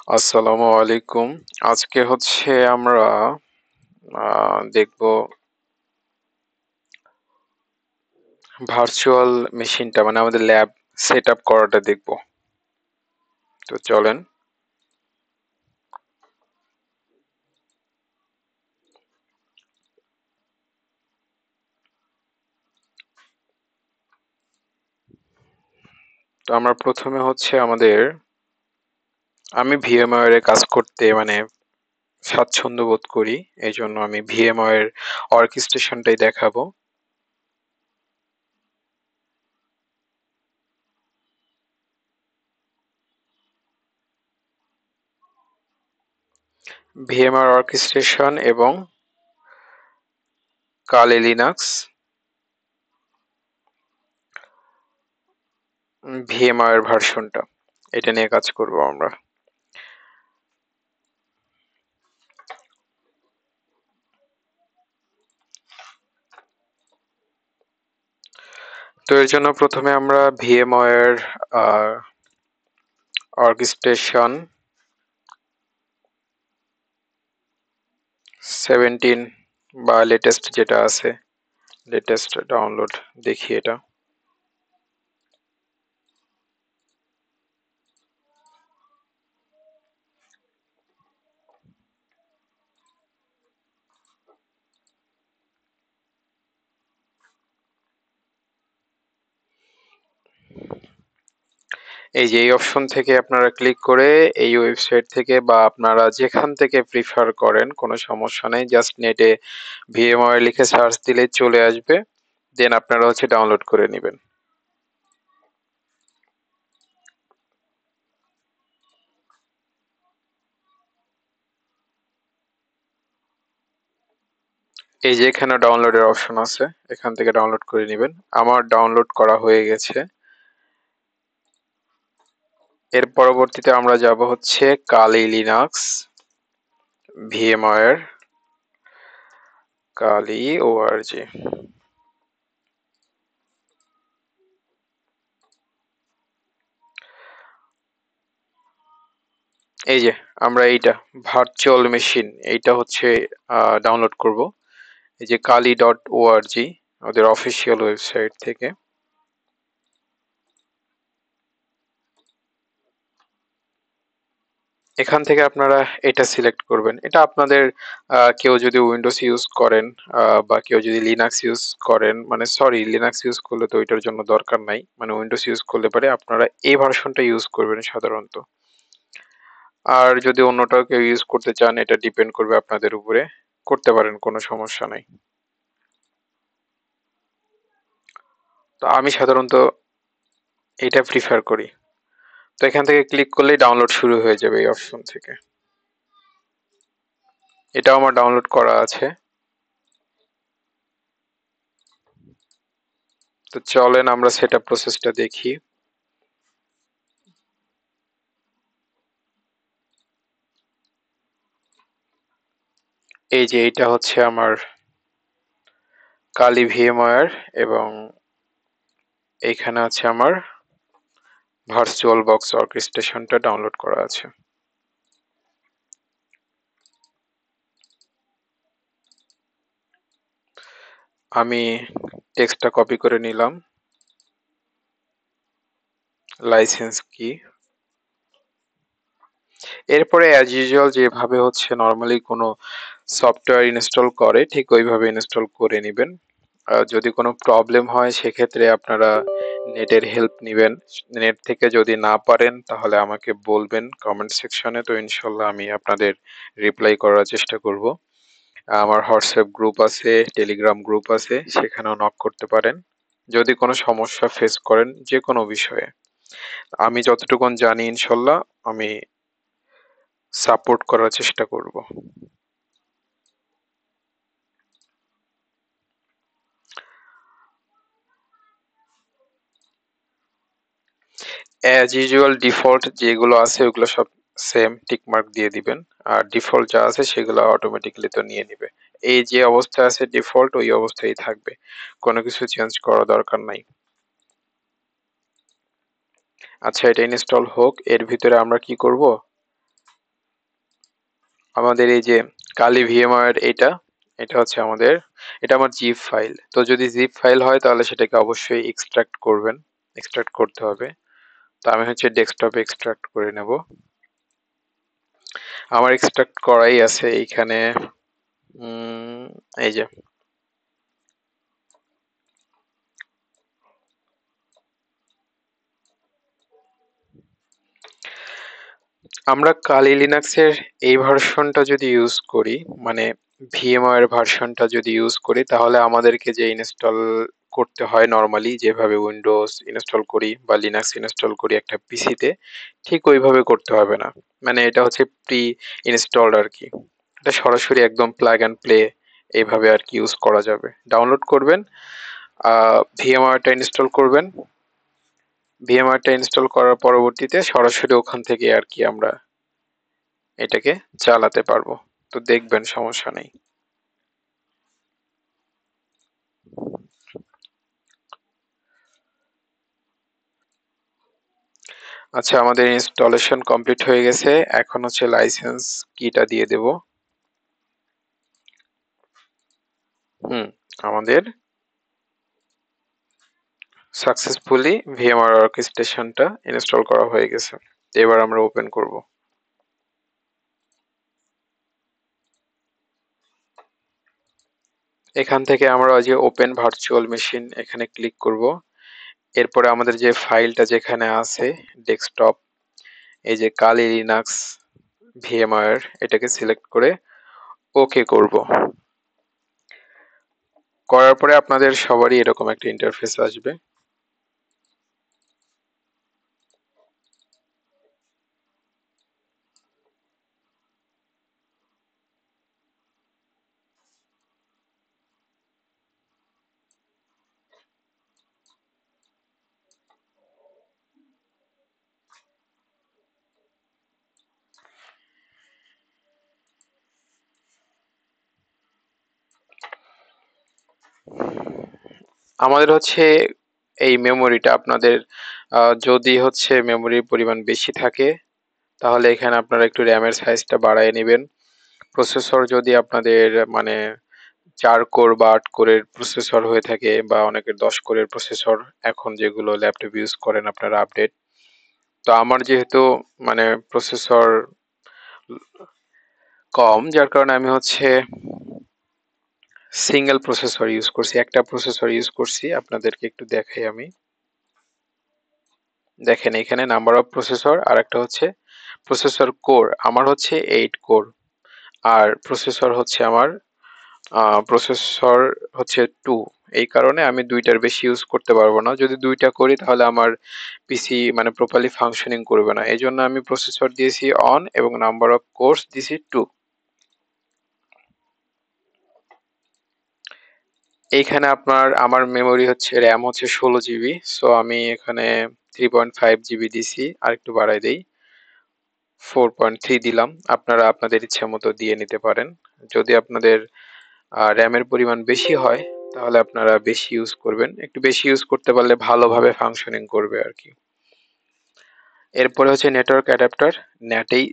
আসসালামু আলাইকুম। আজকে হচ্ছে আমরা দেখব ভার্চুয়াল মেশিনটা মানে আমাদের ল্যাব সেট আপ করাটা দেখব। তো চলেন। তো আমরা প্রথমে হচ্ছে আমি ভিএমওয়্যার এ কাজ করতে মানে স্বাচ্ছন্দ্য বোধ করি। এই জন্য আমি ভিএমওয়্যার অর্কেস্ট্রেশনটাই দেখাবো। ভিএমওয়্যার অর্কেস্ট্রেশন এবং কালি লিনাক্স ভিএমওয়্যার ভার্সনটা এটা নিয়ে কাজ করব আমরা। তো এর জন্য প্রথমে আমরা ভিএমওয়্যার অর্কেস্ট্রেশন 17 বা লেটেস্ট যেটা আছে লেটেস্ট ডাউনলোড দেখি এটা। এই যে এই অপশন থেকে আপনারা ক্লিক করে এই ওয়েবসাইট থেকে বা আপনারা যেখান থেকে প্রিফার করেন কোনো সমস্যা নেই, জাস্ট নেটে ভিএমওয়্যার লিখে সার্চ দিলেই চলে আসবে। দেন আপনারা হচ্ছে ডাউনলোড করে নেবেন। এই যে এখানে ডাউনলোডের অপশন আছে, এখান থেকে ডাউনলোড করে নেবেন। আমার ডাউনলোড করা হয়ে গেছে। এর পরবর্তীতে আমরা যাব হচ্ছে কালি লিনাক্স ভিএমওয়্যার কালি ওআরজি। এই যে আমরা এইটা ভার্চুয়াল মেশিন এইটা হচ্ছে ডাউনলোড করব। এই যে kali.org ওদের অফিসিয়াল ওয়েবসাইট থেকে। এখান থেকে আপনারা এটা সিলেক্ট করবেন। এটা আপনাদের কেউ যদি উইন্ডোজ ইউজ করেন বা কেউ যদি লিনাক্স ইউজ করেন, মানে সরি লিনাক্স ইউজ করলে তো ওইটার জন্য দরকার নাই, মানে উইন্ডোজ ইউজ করলে পারে আপনারা এই ভার্সনটা ইউজ করবেন সাধারণত। আর যদি অন্যটাও কেউ ইউজ করতে চান এটা ডিপেন্ড করবে আপনাদের উপরে, করতে পারেন, কোনো সমস্যা নাই। তো আমি সাধারণত এটা প্রিফার করি। তো এখান থেকে ক্লিক করলেই ডাউনলোড শুরু হয়ে যাবে এই অপশন থেকে। এটাও আমার ডাউনলোড করা আছে। তো চলেন আমরা সেটআপ প্রসেসটা দেখি। এই যে এটা হচ্ছে আমার কালি ভিএমওয়্যার এবং এইখানে আছে আমার ভার্চুয়াল বক্স অর্কেস্ট্রেশনটা ডাউনলোড করা আছে। আমি টেক্সটটা কপি করে নিলাম, লাইসেন্স কি। এরপরে অ্যাজ ইউজুয়াল যেভাবে হচ্ছে নর্মালি কোনো সফটওয়্যার ইনস্টল করে ঠিক ওইভাবে ইনস্টল করে নেবেন। যদি কোনো প্রবলেম হয় সেক্ষেত্রে আপনারা নেটের হেল্প নেবেন। নেট থেকে যদি না পারেন তাহলে আমাকে বলবেন কমেন্ট সেকশনে, তো ইনশাল্লাহ আমি আপনাদের রিপ্লাই করার চেষ্টা করব। আমার হোয়াটসঅ্যাপ গ্রুপ আছে, টেলিগ্রাম গ্রুপ আছে, সেখানেও নক করতে পারেন যদি কোনো সমস্যা ফেস করেন যে কোনো বিষয়ে। আমি যতটুকুন জানি ইনশাল্লাহ আমি সাপোর্ট করার চেষ্টা করব। অ্যাজ ইউজুয়াল ডিফল্ট যেগুলো আছে ওগুলো সব সেম টিক মার্ক দিয়ে দিবেন। আর ডিফল্ট যা আছে সেগুলো অটোমেটিক্যালি তো নিয়ে নিবে। এই যে অবস্থায় আছে ডিফল্ট ওই অবস্থায় থাকবে, কোনো কিছু চেঞ্জ করা দরকার নাই। আচ্ছা এটা ইনস্টল হোক, এর ভিতরে আমরা কি করব, আমাদের এই যে কালি ভিএমআর এটা, এটা হচ্ছে আমাদের, এটা আমার জিপ ফাইল। তো যদি জিপ ফাইল হয় তাহলে সেটাকে অবশ্যই এক্সট্রাক্ট করবেন, এক্সট্রাক্ট করতে হবে। তো আমি হচ্ছে ডেস্কটপে এক্সট্রাক্ট করে নেব। আমার এক্সট্রাক্ট করাই আছে এইখানে। এই যে আমরা কালি লিনাক্সের এই ভার্সনটা যদি ইউজ করি, মানে ভিএমওয়ার ভার্সনটা যদি ইউজ করি, তাহলে আমাদেরকে যে ইনস্টল করতে হয় নর্মালি যেভাবে উইন্ডোজ ইনস্টল করি বা লিনাক্স ইনস্টল করি একটা পিসিতে, ঠিক ওইভাবে করতে হবে না। মানে এটা হচ্ছে প্রি ইনস্টলড আর কি। এটা সরাসরি একদম প্লাগ অ্যান্ড প্লে এইভাবে আর কি ইউজ করা যাবে। ডাউনলোড করবেন, ভিএমওয়ারটা ইনস্টল করবেন, ভিএমওয়ারটা ইনস্টল করার পরবর্তীতে সরাসরি ওখান থেকে আর কি আমরা এটাকে চালাতে পারবো। তো দেখবেন সমস্যা নেই। আচ্ছা, আমাদের ইনস্টলেশন কমপ্লিট হয়ে গেছে। এখন হচ্ছে লাইসেন্স কিটা দিয়ে দেব। আমাদের সাকসেসফুলি ভিএমআর অর্কেস্ট্রেশনটা ইনস্টল করা হয়ে গেছে। এবার আমরা ওপেন করব। এখান থেকে আমরা ওই যে ওপেন ভার্চুয়াল মেশিন এখানে ক্লিক করব। এরপরে আমাদের যে ফাইলটা যেখানে আছে ডেস্কটপ, এই যে কালি লিনাক্স ভিএমআর, এটাকে সিলেক্ট করে ওকে করব। করার পরে আপনাদের সবারই এরকম একটা ইন্টারফেস আসবে। আমাদের হচ্ছে এই মেমোরিটা আপনাদের, যদি হচ্ছে মেমোরির পরিমাণ বেশি থাকে তাহলে এখানে আপনারা একটু র্যামের সাইজটা বাড়ায় নেবেন। প্রসেসর যদি আপনাদের মানে 4 কোর বা 8 কোরের প্রসেসর হয়ে থাকে, বা অনেকের 10 কোরের প্রসেসর এখন যেগুলো ল্যাপটপ ইউজ করেন আপনারা আপডেট। তো আমার যেহেতু মানে প্রসেসর কম, যার কারণে আমি হচ্ছে সিঙ্গেল প্রসেসর ইউজ করছি, একটা প্রসেসর ইউজ করছি। আপনাদেরকে একটু দেখাই আমি। দেখেন এখানে নাম্বার অফ প্রসেসর, আর একটা হচ্ছে প্রসেসর কোর। আমার হচ্ছে 8 কোর, আর প্রসেসর হচ্ছে আমার প্রসেসর হচ্ছে 2। এই কারণে আমি দুইটার বেশি ইউজ করতে পারবো না। যদি দুইটা করি তাহলে আমার পিসি মানে প্রপারলি ফাংশনিং করবে না। এই জন্য আমি প্রসেসর দিয়েছি অন এবং নাম্বার অফ কোর্স দিয়েছি 2। এইখানে আমার মেমোরি হচ্ছে, র্যাম হচ্ছে 16 জিবি। সো আমি এখানে 3.5 জিবি দিছি, আর একটু বাড়াই দেই, 4.3 দিলাম। আপনারা আপনাদের ইচ্ছা মতো দিয়ে নিতে পারেন। যদি আপনাদের র্যামের পরিমাণ বেশি হয় তাহলে আপনারা বেশি ইউজ করবেন, একটু বেশি ইউজ করতে পারলে ভালোভাবে ফাংশনিং করবে আর কি। এরপরে হচ্ছে নেটওয়ার্ক অ্যাডাপ্টার, নেটেই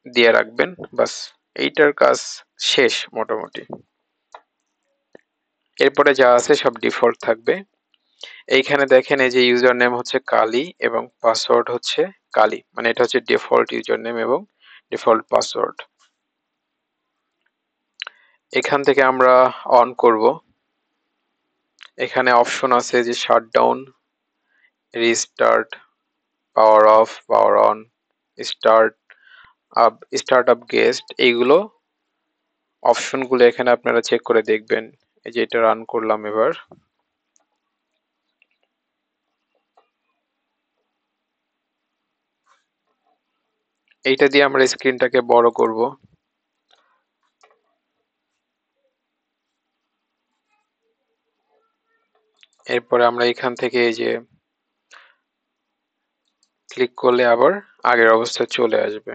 দিয়ে রাখবেন, বাস এইটার কাজ শেষ মোটামুটি। এরপরে যা আছে সব ডিফল্ট থাকবে। এইখানে দেখেন এই যে ইউজার নেম হচ্ছে কালি এবং পাসওয়ার্ড হচ্ছে কালি, মানে এটা হচ্ছে ডিফল্ট ইউজার নেম এবং ডিফল্ট পাসওয়ার্ড। এখান থেকে আমরা অন করব। এখানে অপশন আছে যে shutdown, restart, power of, power on, start up, start up guest, এইগুলো অপশনগুলো এখানে আপনারা চেক করে দেখবেন। এই যে এটা রান করলাম এবার। এইটা দিয়ে আমরা স্ক্রিনটাকে বড় করব। এরপরে আমরা এখান থেকে এই যে ক্লিক করলে আবার আগের অবস্থায় চলে আসবে।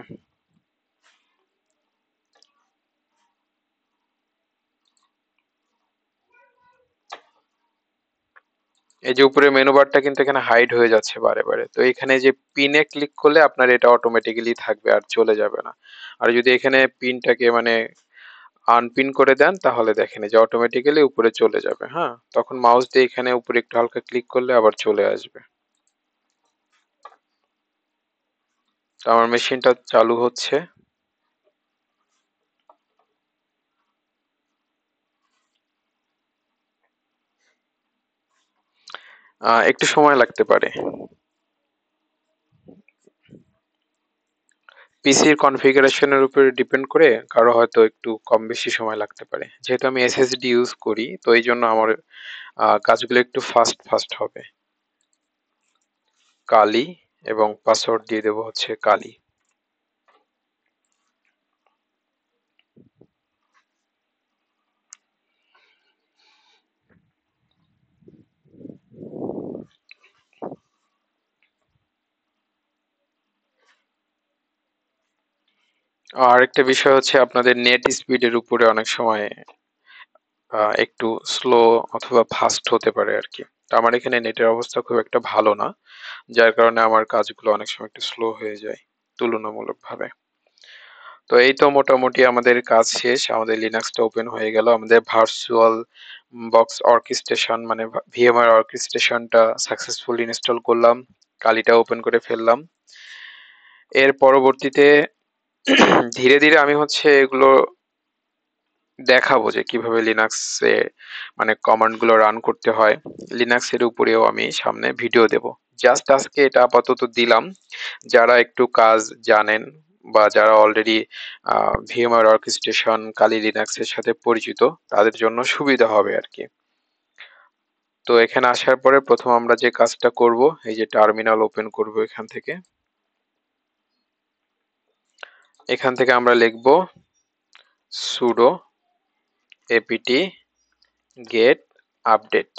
এই যে উপরে মেনু বারটা কিন্তু এখানে হাইড হয়ে যাচ্ছে বারে বারে, তো এখানে যে পিনে ক্লিক করলে আপনার এটা অটোমেটিক্যালি থাকবে আর চলে যাবে না। আর যদি এখানে পিনটাকে মানে আনপিন করে দেন তাহলে দেখেন এই যে অটোমেটিক্যালি উপরে চলে যাবে। হ্যাঁ, তখন মাউস দিয়ে এখানে উপরে একটু হালকা ক্লিক করলে আবার চলে আসবে। তো আমার মেশিনটা চালু হচ্ছে। একটু সময় লাগতে পারে। পিসির কনফিগারেশনের উপরে ডিপেন্ড করে কারো হয়তো একটু কম বেশি সময় লাগতে পারে। যেহেতু আমি এসএসডি ইউজ করি তো এই জন্য আমার কাজগুলো একটু ফাস্ট ফাস্ট হবে। কালি, এবং পাসওয়ার্ড দিয়ে দেবো হচ্ছে কালি। আর একটা বিষয় হচ্ছে আপনাদের নেট স্পিডের উপরে অনেক সময় একটু স্লো অথবা ফাস্ট হতে পারে আর কি। তো আমার এখানে নেটের অবস্থা খুব একটা ভালো না, যার কারণে আমার কাজগুলো অনেক সময় একটু স্লো হয়ে যায় তুলনামূলকভাবে। তো এই তো মোটামুটি আমাদের কাজ শেষ, আমাদের লিনাক্সটা ওপেন হয়ে গেল, আমাদের ভার্চুয়াল বক্স অর্কেস্ট্রেশন মানে ভিএমআর অর্কেস্ট্রেশনটা সাকসেসফুলি ইনস্টল করলাম, কালিটা ওপেন করে ফেললাম। এর পরবর্তীতে ধীরে ধীরে আমি হচ্ছে এগুলো দেখাবো যে কিভাবে লিনাক্সে মানে কমান্ডগুলো রান করতে হয়। লিনাক্সের উপরেও আমি সামনে ভিডিও দেব। জাস্ট আজকে এটা আপাতত দিলাম, যারা একটু কাজ জানেন বা যারা অলরেডি ভিএমআর অর্কেস্ট্রেশন কালি লিনাক্সের সাথে পরিচিত তাদের জন্য সুবিধা হবে আর কি। তো এখানে আসার পরে প্রথম আমরা যে কাজটা করব, এই যে টার্মিনাল ওপেন করব এখান থেকে। এখান থেকে আমরা লিখব sudo apt get update।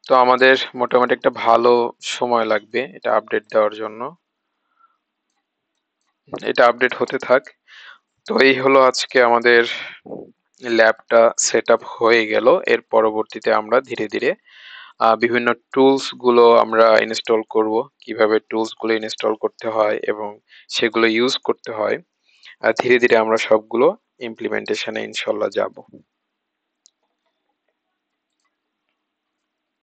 তো আমাদের মোটামুটি একটা ভালো সময় লাগবে এটা আপডেট দেওয়ার জন্য। এটা আপডেট হতে থাক। তো এই হলো আজকে আমাদের ল্যাবটা সেট আপ হয়ে গেল। এর পরবর্তীতে আমরা ধীরে ধীরে বিভিন্ন টুলস গুলো আমরা ইনস্টল করব, কিভাবে টুলস গুলো ইনস্টল করতে হয় এবং সেগুলো ইউজ করতে হয়। ধীরে ধীরে আমরা সবগুলো ইমপ্লিমেন্টেশনে ইনশাল্লাহ যাব।